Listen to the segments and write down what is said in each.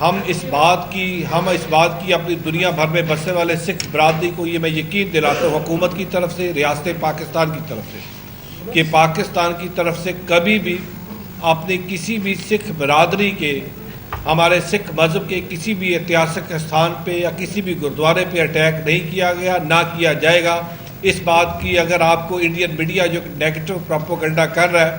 ہم اس بات کی اپنی دنیا بھر میں بسنے والے سکھ برادری کو یہ میں یقین دلاتا ہوں، حکومت کی طرف سے، ریاست پاکستان کی طرف سے، کہ پاکستان کی طرف سے کبھی بھی اپنی کسی بھی سکھ برادری کے، ہمارے سکھ مذہب کے کسی بھی ایتہاسک استھان پہ یا کسی بھی گرودوارے پہ اٹیک نہیں کیا گیا، نہ کیا جائے گا۔ اس بات کی اگر آپ کو انڈین میڈیا جو نیگیٹو پروپیگنڈا کر رہا ہے،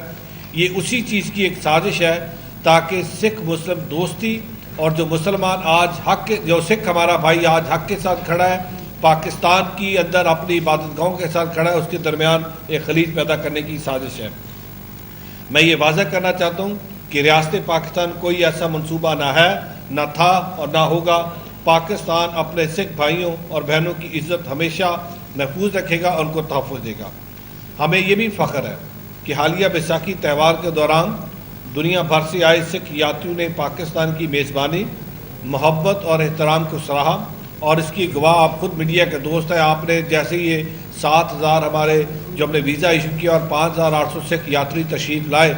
یہ اسی چیز کی ایک سازش ہے تاکہ سکھ مسلم دوستی، اور جو مسلمان آج جو سکھ ہمارا بھائی آج حق کے ساتھ کھڑا ہے، پاکستان کی اندر اپنی عبادت گاہوں کے ساتھ کھڑا ہے، اس کے درمیان ایک خلیج پیدا کرنے کی سازش ہے۔ میں یہ واضح کرنا چاہتا ہوں کہ ریاست پاکستان کوئی ایسا منصوبہ نہ ہے، نہ تھا اور نہ ہوگا۔ پاکستان اپنے سکھ بھائیوں اور بہنوں کی عزت ہمیشہ محفوظ رکھے گا اور ان کو تحفظ دے گا۔ ہمیں یہ بھی فخر ہے کہ حالیہ بیساکھی تہوار کے دوران دنیا بھر سے آئے سکھ یاتریوں نے پاکستان کی میزبانی، محبت اور احترام کو سراہا، اور اس کی گواہ آپ خود میڈیا کے دوست ہیں۔ آپ نے جیسے یہ 7,000 ہمارے جو ہم نے ویزا ایشو کیا اور 5,800 سکھ یاتری تشریف لائے،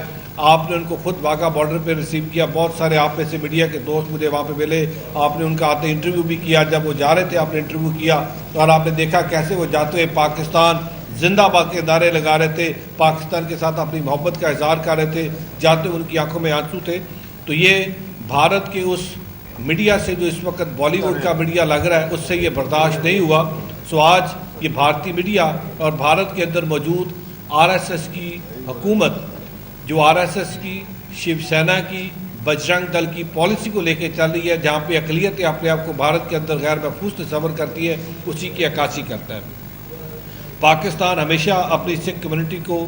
آپ نے ان کو خود واگا بارڈر پہ ریسیو کیا۔ بہت سارے آپ میں سے میڈیا کے دوست مجھے وہاں پہ ملے، آپ نے ان کا آتے انٹرویو بھی کیا، جب وہ جا رہے تھے آپ نے انٹرویو کیا، اور آپ نے دیکھا کیسے وہ جاتے ہوئے پاکستان زندہ باد کے نعرے لگا رہے تھے، پاکستان کے ساتھ اپنی محبت کا اظہار کر رہے تھے، جاتے ہوئے ان کی آنکھوں میں آنسو تھے۔ تو یہ بھارت کے اس میڈیا سے جو اس وقت بالی ووڈ کا میڈیا لگ رہا ہے، اس سے یہ برداشت نہیں ہوا۔ سو آج یہ بھارتی میڈیا اور بھارت کے اندر موجود RSS کی حکومت، جو RSS کی، شیو سینا کی، بجرنگ دل کی پالیسی کو لے کے چل رہی ہے، جہاں پہ اقلیتیں اپنے آپ کو بھارت کے اندر غیر محفوظ تصور کرتی ہے، اسی کی عکاسی کرتا ہے۔ پاکستان ہمیشہ اپنی سکھ کمیونٹی کو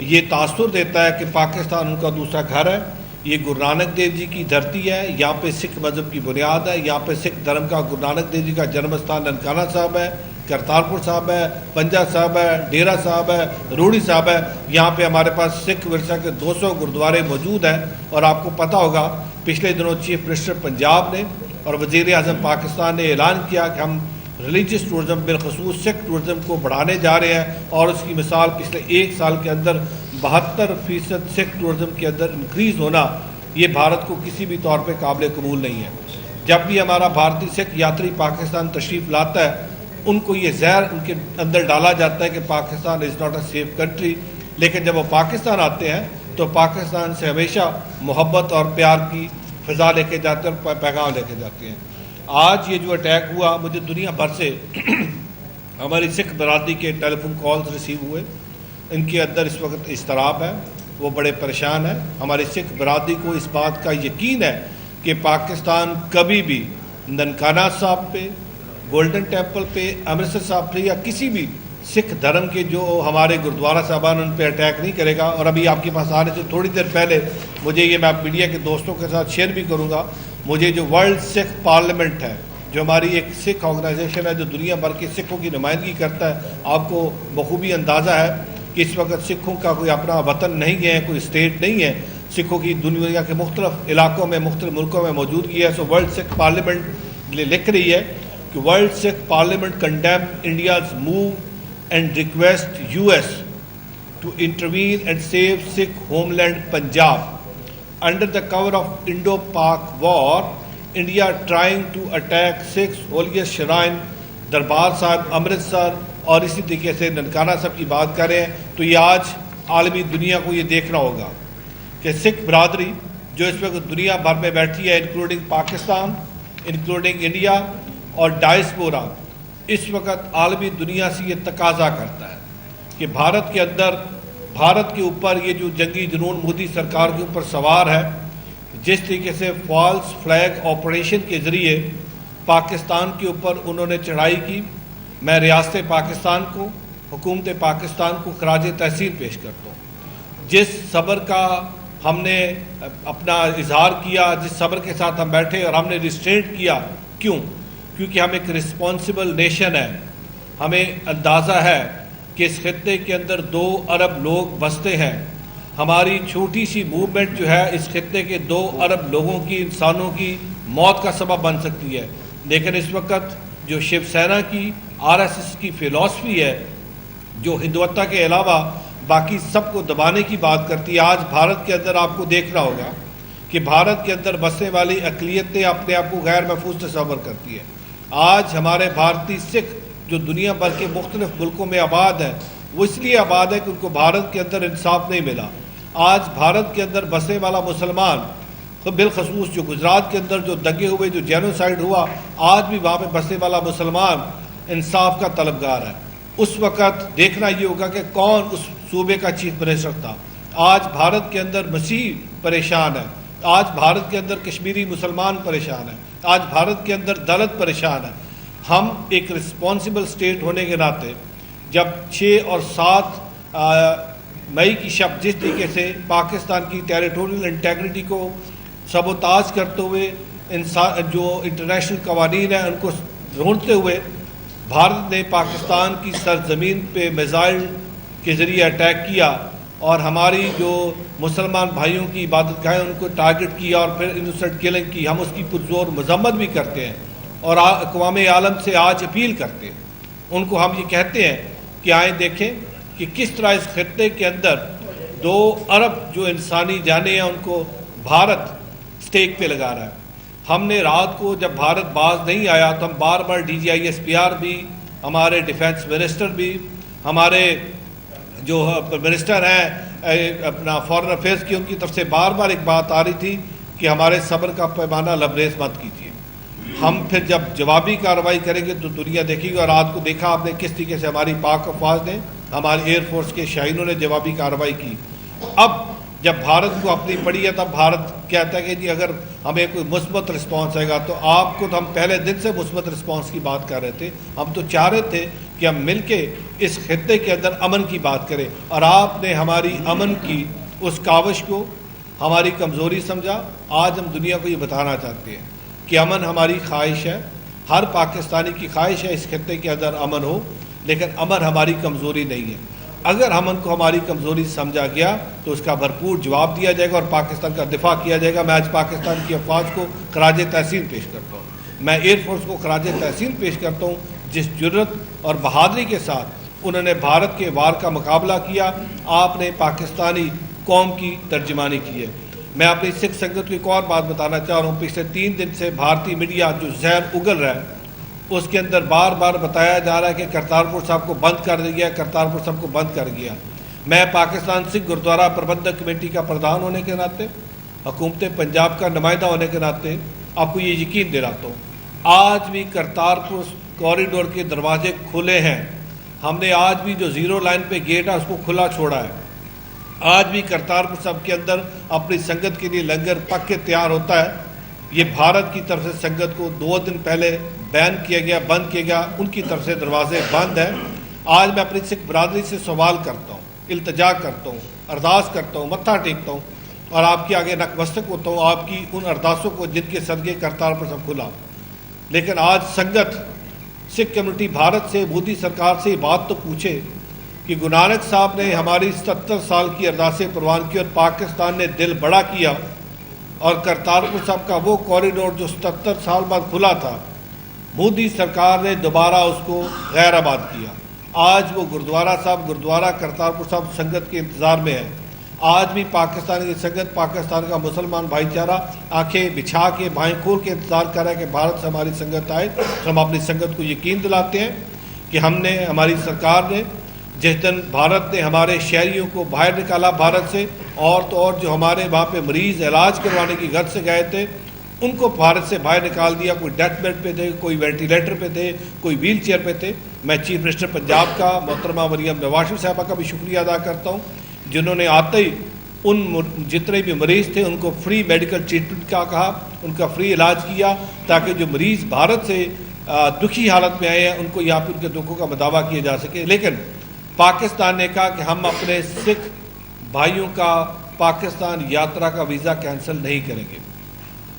یہ تاثر دیتا ہے کہ پاکستان ان کا دوسرا گھر ہے، یہ گرو نانک دیو جی کی دھرتی ہے، یہاں پہ سکھ مذہب کی بنیاد ہے، یہاں پہ سکھ دھرم کا گرو نانک دیو جی کا جنم استھان ننکانہ صاحب ہے، کرتارپور صاحب ہے، پنجا صاحب ہے، ڈیرا صاحب ہے، روڑی صاحب ہے۔ یہاں پہ ہمارے پاس سکھ ورثہ کے 200 گرودوارے موجود ہیں، اور آپ کو پتہ ہوگا پچھلے دنوں چیف منسٹر پنجاب نے اور وزیر اعظم پاکستان نے اعلان کیا کہ ہم ریلیجس ٹورزم، بالخصوص سکھ ٹورزم کو بڑھانے جا رہے ہیں، اور اس کی مثال پچھلے 1 سال کے اندر 72% سکھ ٹورزم کے اندر انکریز ہونا، یہ بھارت کو کسی بھی طور پہ قابل قبول نہیں ہے۔ جب بھی ہمارا بھارتی سکھ یاتری پاکستان تشریف لاتا ہے، ان کو یہ زہر ان کے اندر ڈالا جاتا ہے کہ Pakistan is not a safe country, لیکن جب وہ پاکستان آتے ہیں تو پاکستان سے ہمیشہ محبت اور پیار کی فضا لے کے جاتے ہیں اور پیغام لے کے جاتے ہیں۔ آج یہ جو اٹیک ہوا، مجھے دنیا بھر سے ہماری سکھ برادری کے ٹیلی فون کالز ریسیو ہوئے، ان کے اندر اس وقت اضطراب ہے، وہ بڑے پریشان ہیں۔ ہماری سکھ برادری کو اس بات کا یقین ہے کہ پاکستان کبھی بھی ننکانہ صاحب پہ، گولڈن ٹیمپل پہ، امرتسر صاحب پہ، یا کسی بھی سکھ دھرم کے جو ہمارے گرودوارا صاحبان ان پہ اٹیک نہیں کرے گا۔ اور ابھی آپ کے پاس آنے سے تھوڑی دیر پہلے مجھے یہ میں میڈیا کے دوستوں کے ساتھ شیئر بھی کروں گا، مجھے جو ورلڈ سکھ پارلیمنٹ ہے، جو ہماری ایک سکھ آرگنائزیشن ہے جو دنیا بھر کے سکھوں کی نمائندگی کرتا ہے، آپ کو بخوبی اندازہ ہے کہ اس وقت سکھوں کا کوئی اپنا وطن نہیں ہے، کوئی اسٹیٹ نہیں ہے، سکھوں کی دنیا کے مختلف علاقوں میں، مختلف ملکوں میں موجودگی ہے۔ سو ورلڈ سکھ پارلیمنٹ لکھ رہی ہے کہ world Sikh parliament condemn India's move and request US to intervene and save Sikh homeland Punjab. Under the cover of Indo-Pak war, India trying to attack Sikhs holiest shrine دربار صاحب امرتسر، اور اسی طریقے سے ننکانہ صاحب کی بات کریں تو یہ آج عالمی دنیا کو یہ دیکھنا ہوگا کہ سکھ برادری جو اس وقت دنیا بھر میں بیٹھی ہے، انکلوڈنگ پاکستان، انکلوڈنگ انڈیا اور ڈائسپورا، اس وقت عالمی دنیا سے یہ تقاضا کرتا ہے کہ بھارت کے اندر، بھارت کے اوپر یہ جو جنگی جنون مودی سرکار کے اوپر سوار ہے، جس طریقے سے فالس فلیگ آپریشن کے ذریعے پاکستان کے اوپر انہوں نے چڑھائی کی، میں ریاست پاکستان کو، حکومت پاکستان کو خراج تحسین پیش کرتا ہوں۔ جس صبر کا ہم نے اپنا اظہار کیا، جس صبر کے ساتھ ہم بیٹھے اور ہم نے ریسٹرینٹ کیا، کیونکہ ہم ایک رسپانسبل نیشن ہے، ہمیں اندازہ ہے کہ اس خطے کے اندر 2 ارب لوگ بستے ہیں، ہماری چھوٹی سی موومنٹ جو ہے اس خطے کے 2 ارب لوگوں کی، انسانوں کی موت کا سبب بن سکتی ہے۔ لیکن اس وقت جو شیو سینا کی RSS کی فلسفی ہے، جو ہندوتا کے علاوہ باقی سب کو دبانے کی بات کرتی ہے، آج بھارت کے اندر آپ کو دیکھنا ہوگا کہ بھارت کے اندر بسنے والی اقلیتیں اپنے آپ کو غیر محفوظ تصور کرتی ہیں۔ آج ہمارے بھارتی سکھ جو دنیا بھر کے مختلف ملکوں میں آباد ہیں، وہ اس لیے آباد ہے کہ ان کو بھارت کے اندر انصاف نہیں ملا۔ آج بھارت کے اندر بسنے والا مسلمان، بالخصوص جو گجرات کے اندر جو دنگے ہوئے، جو جینوسائیڈ ہوا، آج بھی وہاں پہ بسنے والا مسلمان انصاف کا طلبگار ہے۔ اس وقت دیکھنا یہ ہوگا کہ کون اس صوبے کا چیف منسٹر تھا۔ آج بھارت کے اندر مسیح پریشان ہے، آج بھارت کے اندر کشمیری مسلمان پریشان ہیں، آج بھارت کے اندر دلت پریشان ہے۔ ہم ایک رسپانسبل اسٹیٹ ہونے کے ناطے جب 6 اور 7 مئی کی شب جس طریقے سے پاکستان کی ٹیریٹوریل انٹیگریٹی کو سبوتاج کرتے ہوئے جو انٹرنیشنل قوانین ہیں ان کو ڈھونڈتے ہوئے بھارت نے پاکستان کی سرزمین پہ میزائل کے ذریعے اٹیک کیا اور ہماری جو مسلمان بھائیوں کی عبادت گاہیں ان کو ٹارگٹ کیا اور پھر انوسنٹ کلنگ کی، ہم اس کی پرزور مذمت بھی کرتے ہیں اور اقوام عالم سے آج اپیل کرتے ہیں۔ ان کو ہم یہ کہتے ہیں کہ آئیں دیکھیں کہ کس طرح اس خطے کے اندر 2 ارب جو انسانی جانیں ہیں ان کو بھارت سٹیک پہ لگا رہا ہے۔ ہم نے رات کو جب بھارت باز نہیں آیا تو ہم بار بار DGISPR بھی، ہمارے ڈیفنس منسٹر بھی، ہمارے جو منسٹر ہیں اپنا فارن افیئرس کی، ان کی طرف سے بار بار ایک بات آ رہی تھی کہ ہمارے صبر کا پیمانہ لبریز مت کیجیے۔ ہم پھر جب جوابی کارروائی کریں گے تو دنیا دیکھے گی، اور رات کو دیکھا آپ نے کس طریقے سے ہماری پاک افواج نے، ہماری ایئر فورس کے شاہینوں نے جوابی کارروائی کی۔ اب جب بھارت کو اپنی پڑی ہے تب بھارت کہتا ہے کہ جی اگر ہمیں کوئی مثبت رسپانس آئے گا تو آپ کو تو ہم پہلے دن سے مثبت رسپانس کی بات کر رہے تھے، ہم تو چاہ رہے تھے کہ ہم مل کے اس خطے کے اندر امن کی بات کریں، اور آپ نے ہماری امن کی اس کاوش کو ہماری کمزوری سمجھا۔ آج ہم دنیا کو یہ بتانا چاہتے ہیں کہ امن ہماری خواہش ہے، ہر پاکستانی کی خواہش ہے اس خطے کے اندر امن ہو، لیکن امن ہماری کمزوری نہیں ہے۔ اگر امن کو ہماری کمزوری سمجھا گیا تو اس کا بھرپور جواب دیا جائے گا اور پاکستان کا دفاع کیا جائے گا۔ میں آج پاکستان کی افواج کو خراج تحسین پیش کرتا ہوں، میں ایئر فورس کو خراج تحسین پیش کرتا ہوں جس جرت اور بہادری کے ساتھ انہوں نے بھارت کے وار کا مقابلہ کیا۔ آپ نے پاکستانی قوم کی ترجمانی کی ہے۔ میں اپنی سکھ سنگت کو ایک اور بات بتانا چاہ رہا ہوں۔ پچھلے 3 دن سے بھارتی میڈیا جو زہر اگل رہا ہے اس کے اندر بار بار بتایا جا رہا ہے کہ کرتارپور صاحب کو بند کر دیا، کرتارپور صاحب کو بند کر گیا۔ میں پاکستان سکھ گردوارہ پربندھک کمیٹی کا پردھان ہونے کے ناطے، حکومت پنجاب کا نمائندہ ہونے کے ناطے آپ کو یہ یقین دلاتا ہوں آج بھی کرتارپور کوریڈور کے دروازے کھلے ہیں۔ ہم نے آج بھی جو 0 لائن پہ گیٹ ہے اس کو کھلا چھوڑا ہے۔ آج بھی کرتارپور صاحب کے اندر اپنی سنگت کے لیے لنگر پک کے تیار ہوتا ہے۔ یہ بھارت کی طرف سے سنگت کو 2 دن پہلے بین کیا گیا، بند کیا گیا، ان کی طرف سے دروازے بند ہیں۔ آج میں اپنی سکھ برادری سے سوال کرتا ہوں، التجا کرتا ہوں، ارداس کرتا ہوں، متھا ٹیکتا ہوں اور آپ کے آگے نتمستک ہوتا ہوں آپ کی ان ارداسوں کو جن کے صدقے کرتارپور صاحب کھلا۔ لیکن آج سنگت سکھ کمیونٹی بھارت سے، مودی سرکار سے یہ بات تو پوچھے کہ گرو نانک صاحب نے ہماری 70 سال کی ارداسیں پروان کی اور پاکستان نے دل بڑا کیا، اور کرتارپور صاحب کا وہ کوریڈور جو 77 سال بعد کھلا تھا، مودی سرکار نے دوبارہ اس کو غیر آباد کیا۔ آج وہ گردوارہ صاحب، گردوارہ کرتارپور صاحب سنگت کے انتظار میں ہے۔ آج بھی پاکستان کی سنگت، پاکستان کا مسلمان بھائی چارہ آنکھیں بچھا کے، بھائیں کھول کے انتظار کر رہا ہے کہ بھارت سے ہماری سنگت آئے۔ تو ہم اپنی سنگت کو یقین دلاتے ہیں کہ ہم نے، ہماری سرکار نے، جس دن بھارت نے ہمارے شہریوں کو باہر نکالا بھارت سے، اور تو اور جو ہمارے وہاں پہ مریض علاج کروانے کی غرض سے گئے تھے ان کو بھارت سے باہر نکال دیا۔ کوئی ڈیتھ بیڈ پہ تھے، کوئی وینٹیلیٹر پہ تھے، کوئی ویل چیئر پہ تھے۔ میں چیف منسٹر پنجاب کا محترمہ مریم نواز شریف صاحبہ کا بھی شکریہ ادا کرتا ہوں جنہوں نے آتے ہی ان جتنے بھی مریض تھے ان کو فری میڈیکل ٹریٹمنٹ کا کہا، ان کا فری علاج کیا، تاکہ جو مریض بھارت سے دکھی حالت میں آئے ہیں ان کو یہاں پہ ان کے دکھوں کا مداوع کیا جا سکے۔ لیکن پاکستان نے کہا کہ ہم اپنے سکھ بھائیوں کا پاکستان یاترا کا ویزا کینسل نہیں کریں گے۔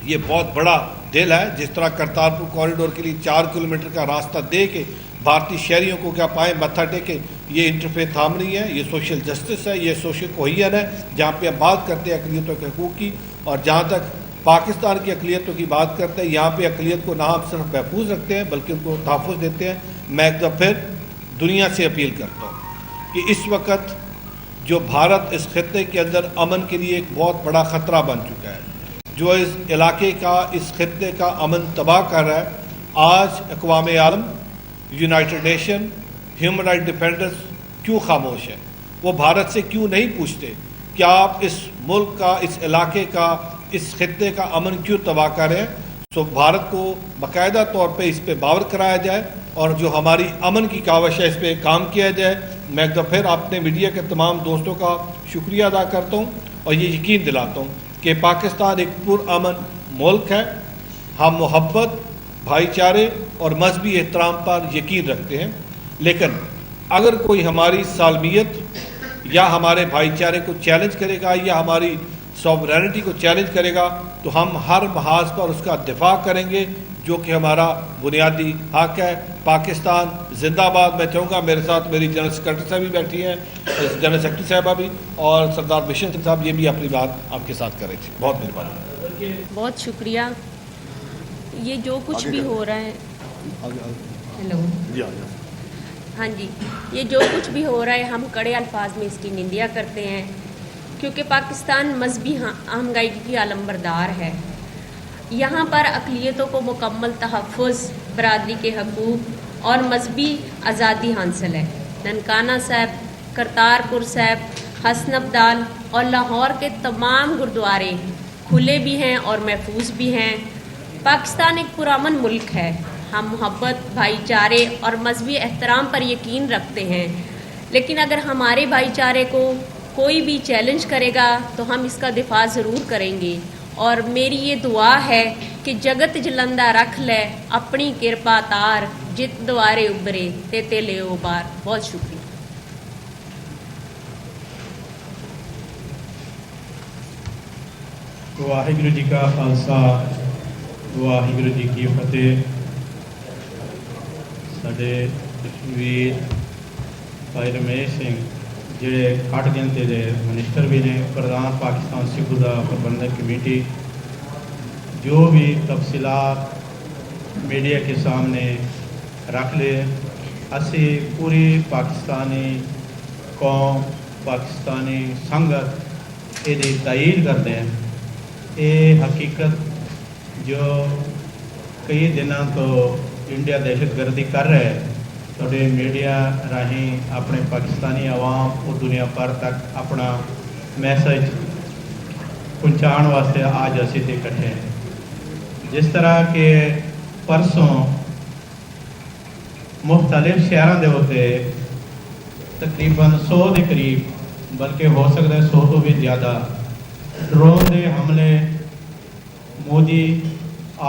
یہ بہت بڑا دل ہے، جس طرح کرتارپور کوریڈور کے لیے 4 کلومیٹر کا راستہ دے کے بھارتی شہریوں کو کیا پائیں متھا ٹیکے، یہ انٹرفیت ہارمنی ہے، یہ سوشل جسٹس ہے، یہ سوشل کوہیژن ہے، جہاں پہ ہم بات کرتے ہیں اقلیتوں کے حقوق کی، اور جہاں تک پاکستان کی اقلیتوں کی بات کرتے ہیں یہاں پہ اقلیت کو نہ ہم صرف محفوظ رکھتے ہیں بلکہ ان کو تحفظ دیتے ہیں۔ میں ایک دفعہ پھر دنیا سے اپیل کرتا ہوں کہ اس وقت جو بھارت اس خطے کے اندر امن کے لیے ایک بہت بڑا خطرہ بن چکا ہے، جو اس علاقے کا, اس خطے کا امن تباہ کر رہا ہے. آج اقوام عالم, united nation, human right defenders کیوں خاموش ہے؟ وہ بھارت سے کیوں نہیں پوچھتے کہ آپ اس ملک کا, اس علاقے کا, اس خطے کا امن کیوں تباہ کر رہے ہیں؟ سو بھارت کو باقاعدہ طور پہ اس پہ باور کرایا جائے اور جو ہماری امن کی کاوش ہے اس پہ کام کیا جائے. میں ایک دفعہ پھر اپنے میڈیا کے تمام دوستوں کا شکریہ ادا کرتا ہوں اور یہ یقین دلاتا ہوں کہ پاکستان ایک پرامن ملک ہے. ہم محبت, بھائی چارے اور مذہبی احترام پر یقین رکھتے ہیں, لیکن اگر کوئی ہماری سالمیت یا ہمارے بھائی چارے کو چیلنج کرے گا یا ہماری سوورینٹی کو چیلنج کرے گا تو ہم ہر محاذ پر اس کا دفاع کریں گے, جو کہ ہمارا بنیادی حق ہے. پاکستان زندہ باد. میں چاہوں گا میرے ساتھ میری جنرل سیکرٹری صاحب بھی بیٹھی ہیں, جنرل سیکرٹری صاحبہ بھی, اور سردار بشن سنگھ صاحب, یہ بھی اپنی بات آپ کے ساتھ کریں تھے. بہت مہربانی. بہت شکریہ. یہ جو کچھ بھی ہو رہا ہے, ہیلو, ہاں جی, یہ جو کچھ بھی ہو رہا ہے ہم کڑے الفاظ میں اس کی نندیا کرتے ہیں, کیونکہ پاکستان مذہبی ہمگائی کی علمبردار ہے. یہاں پر اقلیتوں کو مکمل تحفظ, برادری کے حقوق اور مذہبی آزادی حاصل ہے. ننکانہ صاحب, کرتارپور صاحب, حسن ابدال اور لاہور کے تمام گردوارے کھلے بھی ہیں اور محفوظ بھی ہیں. پاکستان ایک پرامن ملک ہے. ہم محبت, بھائی چارے اور مذہبی احترام پر یقین رکھتے ہیں, لیکن اگر ہمارے بھائی چارے کو کوئی بھی چیلنج کرے گا تو ہم اس کا دفاع ضرور کریں گے. اور میری یہ دعا ہے کہ جگت جلندہ رکھ لے اپنی کرپا تار, جت دوارے ابرے تے لے بار. بہت شکریہ. واحگرو جی کا خالصہ, واحگرو جی کی فتح. ساڈے ویر بھائی رمیش سنگھ جڑے گھٹ گنتی دے منسٹر بھی نے, پردھان پاکستان سکھ دا پربندھک کمیٹی, جو بھی تفصیلات میڈیا کے سامنے رکھ لے. اسی پوری پاکستانی قوم, پاکستانی سنگت یہ تائید کرتے ہیں. یہ حقیقت جو کئی دنوں تو انڈیا دہشت گردی کر رہے ہیں, تھوڑے میڈیا راہیں اپنے پاکستانی عوام اور دنیا بھر تک اپنا میسج پہنچان واسطے آج اسی تے اکٹھے ہیں. جس طرح کہ پرسوں مختلف شہروں کے ہوتے تقریباً 100 کے قریب, بلکہ ہو سکتا ہے 100 تو بھی زیادہ, ڈرون کے حملے مودی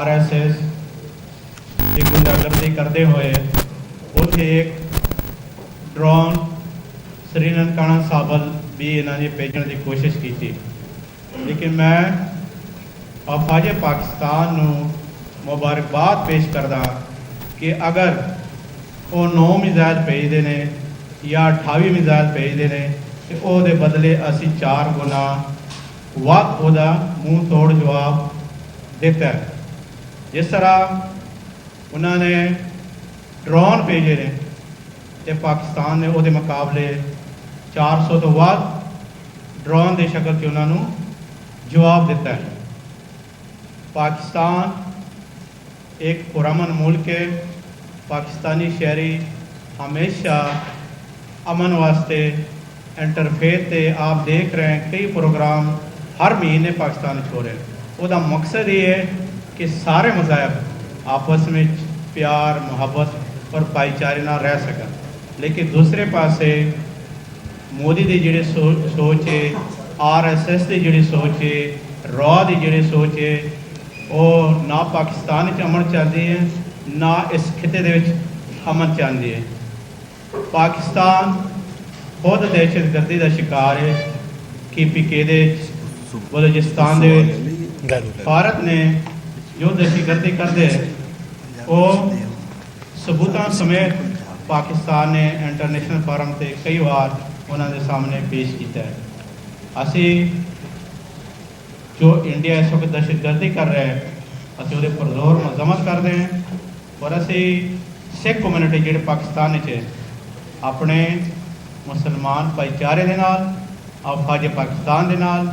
RSS کی گنڈا گردی کرتے ہوئے اتنے ایک ڈرون سری ننکانہ سابل بھی انہوں نے بھیجنے کی کوشش کی تھی. لیکن میں افواج پاکستان نو مبارکباد پیش کردا کہ اگر وہ 9 میزائل بھیجتے ہیں یا 28 میزائل بھیجتے ہیں تو وہ دے بدلے اسی 4 گنا وقت وہ منہ توڑ جواب دیتا ہے. جس طرح انہوں نے ڈرون بھیجے نے تو پاکستان نے وہ مقابلے 400 تو ود ڈرون کی شکل سے انہوں نے جواب دیتا ہے. پاکستان ایک پرامن ملک ہے. پاکستانی شہری ہمیشہ امن واسطے انٹرفیت تے آپ دیکھ رہے ہیں کئی پروگرام ہر مہینے پاکستان ہو رہے ہیں. وہ مقصد یہ ہے کہ سارے مذاہب آپس میں پیار, محبت اور بھائی چارے نہ رہ سکن. لیکن دوسرے پاسے مودی دی جڑی سوچ ہے, RSS دی جڑی سوچ ہے, را دی جڑی سوچ ہے, وہ نہ پاکستان امن چاہتی ہے نہ اس خطے دے وچ امن چاہتی ہے. پاکستان خود دہشت گردی کا شکار ہے. KPK دے بلوچستان دے بھارت نے جو دہشت گردی کرتے ہیں وہ ثبوتاں سمیت پاکستان نے انٹرنیشنل فورم تے کئی بار انہوں نے سامنے پیش کیتا ہے. اسی جو انڈیا اس وقت دہشت گردی کر رہے ہیں اسی وہ پر زور مذمت کرتے ہیں. اور اسی سکھ کمیونٹی جڑے پاکستان ہے اپنے مسلمان بھائی چارے دے نال افواج پاکستان دے نال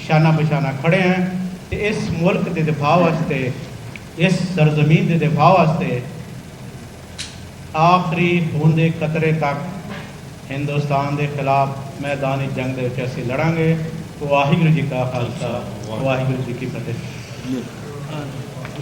شانہ بشانہ کھڑے ہیں. ਤੇ ਇਸ ਮੁਲਕ ਦੇ ਦਿਫਾ ਵਾਸਤੇ, ਇਸ ਸਰਜ਼ਮੀਨ ਦੇ ਦਿਫਾ ਵਾਸਤੇ ਆਖਰੀ ਖੂਨ ਦੇ ਕਤਰੇ ਤੱਕ ਹਿੰਦੁਸਤਾਨ ਦੇ ਖਿਲਾਫ ਮੈਦਾਨੀ ਜੰਗ ਦੇ ਵਿੱਚ ਅਸੀਂ ਲੜਾਂਗੇ। ਵਾਹਿਗੁਰੂ ਜੀ ਕਾ ਖਾਲਸਾ, ਵਾਹਿਗੁਰੂ ਜੀ ਕੀ ਫਤਿਹ।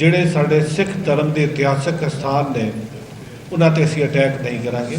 ਜਿਹੜੇ ਸਾਡੇ ਸਿੱਖ ਧਰਮ ਦੇ ਇਤਿਹਾਸਕ ਸਥਾਨ ਨੇ ਉਹਨਾਂ ਤੇ ਅਸੀਂ ਅਟੈਕ ਨਹੀਂ ਕਰਾਂਗੇ।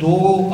2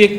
1